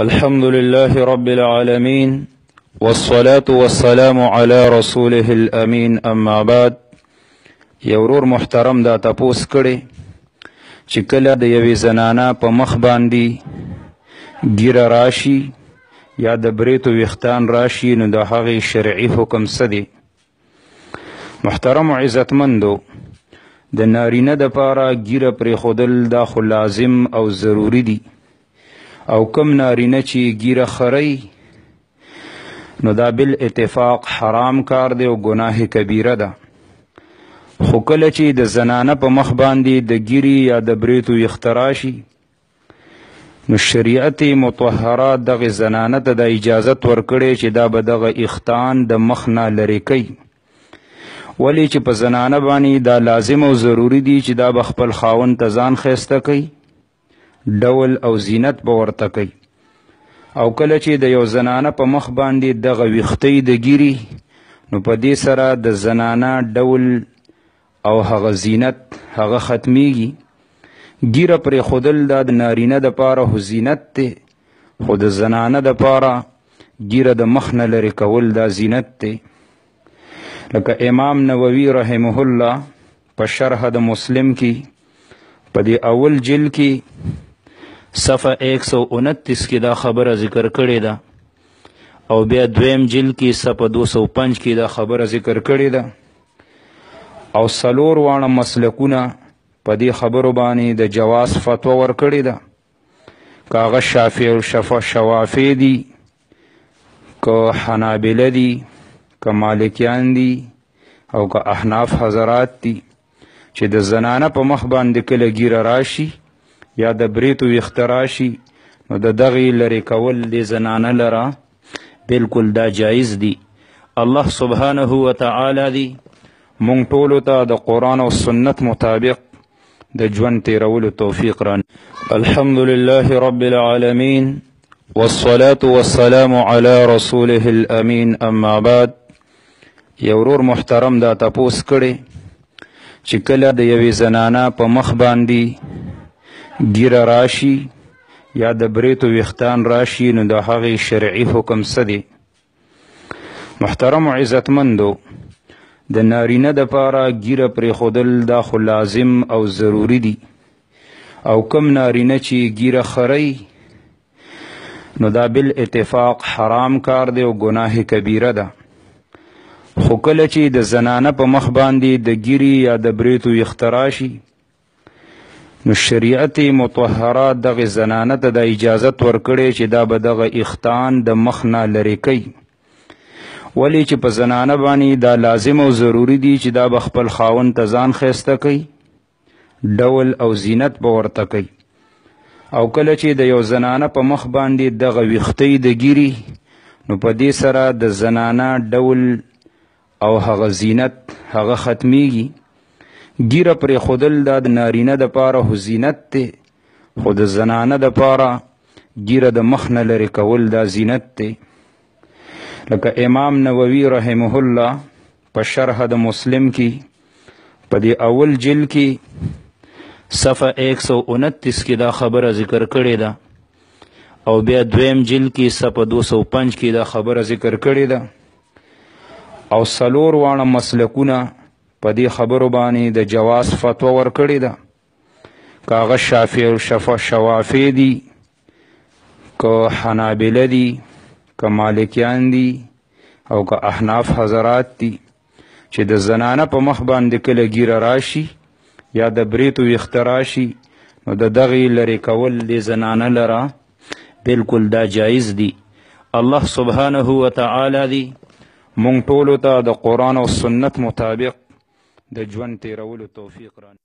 الحمد لله رب العالمين والصلاة والسلام على رسوله الأمين اما بعد. یورور محترم دا تپوس کړي چې کله د یوې زنانه په مخ باندې ګیره راشي یا د بریتو ویښتان راشي نو د هغې شرعي حکم څه دی؟ محترم و عزتمندو، د نارینه دپاره ګیره پرېښودل دا خو لازم او ضروري دي، او کم نارینه چې ګیره خرئ نو دا بالاتفاق حرام کار دی او ګناه کبیره ده. خو کله چې د زنانه په مخ باندې د ګیرې یا د بریتو ویښته راشي نو شریعت مطهره دغه زنانه ته د اجازت ورکړی چې دا به دغه اختان د مخ نه لرې کوي، ولې چې په زنانه باندې دا لازم او ضروري دي چې دا به خپل خاوند ته ځان ښایسته کوي، ډول او زینت به ورته کوي. او کله چې د یو زنانه په مخ باندې دغه ویښتۍ د ګیري نو په دې سره د زنانه ډول او هغه زینت هغه ختمیږي. ګیره پرېښودل دا د نارینه دپاره خو زینت دی، خو د زنانه دپاره ګیره د مخ نه لرې کول دا زینت دی. لکه امام نووي رحمه الله په شرح د مسلم کې په دې اول جلد کې صفحه 129 کې دا خبره ذکر کړې ده، او بیا دویم جلد کې صفحه 205 کې دا خبره ذکر کړې ده، او څلور واړه مسلکونه په دې خبرو باندې د جواز فتوا ورکړې ده. که هغه شافعي او شوافی دي، که حنابله دي، که مالکیان دي، او که احناف حضرات دي، چې د زنانه په مخ باندې کله ګیره راشي یا د بریتو ویښته راشي نو د دغې لرې کول د زنانه لره بالکل دا جایز دي. الله سبحانه وتعالی دی مونږ ټولو ته د قرآن او سنت مطابق د ژوند تیرولو توفیق ران. الحمد لله رب العالمین والصلاة والسلام على رسوله الامین اما بعد. یورور محترم دا تپوس کړي چې کله د یوې زنانه په مخ باندې ګیره راشي یا د بریتو ویښتان راشي نو د هغې شرعي حکم څه دی؟ محترم و عزتمندو، د نارینه دپاره ګیره پرېښودل دا خو لازم او ضروري دي، او کم نارینه چې ګیره خرئ نو دا بالاتفاق حرام کار دی او ګناه کبیره ده. خو کله چې د زنانه په مخ باندې د ګیرې یا د بریتو ویښته راشي نو شریعت مطهره دغه زنانه ته د اجازت ورکړی چې دا به دغه اختان د مخ نه لرې کوي، ولې چې په زنانه باندې دا لازم او ضروري دي چې دا به خپل خاوند ته ځان ښایسته کوي، ډول او زینت به ورته کوي. او کله چې د یو زنانه په مخ باندې دغه ویښتۍ د ګیري نو په دې سره د زنانه ډول او هغه زینت هغه ختمیږي. ګیره پرېښودل دا د نارینه دپاره خو زینت دی، خو د زنانه دپاره ګیره د مخ نه لرې کول دا زینت دی. لکه امام نووي رحمه الله په شرح د مسلم کې په دې اول جلد کې صفحه 129 کې دا خبره ذکر کړې ده، او بیا دویم جلد کې صفحه 205 کې دا خبره ذکر کړې ده، او څلور واړه مسلکونه په دې خبرو باندې د جواز فتوا ورکړې ده. که هغه شافعي او شوافی دي، که حنابله دي، که مالکیان دي، او که احناف حضرات دي، چې د زنانه په مخ باندې کله ګیره راشي یا د بریتو ویښته راشي نو د دغې لرې کول د زنانه لره بالکل دا جایز دي. الله سبحانه وتعالی دی مونږ ټولو ته د قرآن او سنت مطابق د ژوند تیرولو توفیق رانه.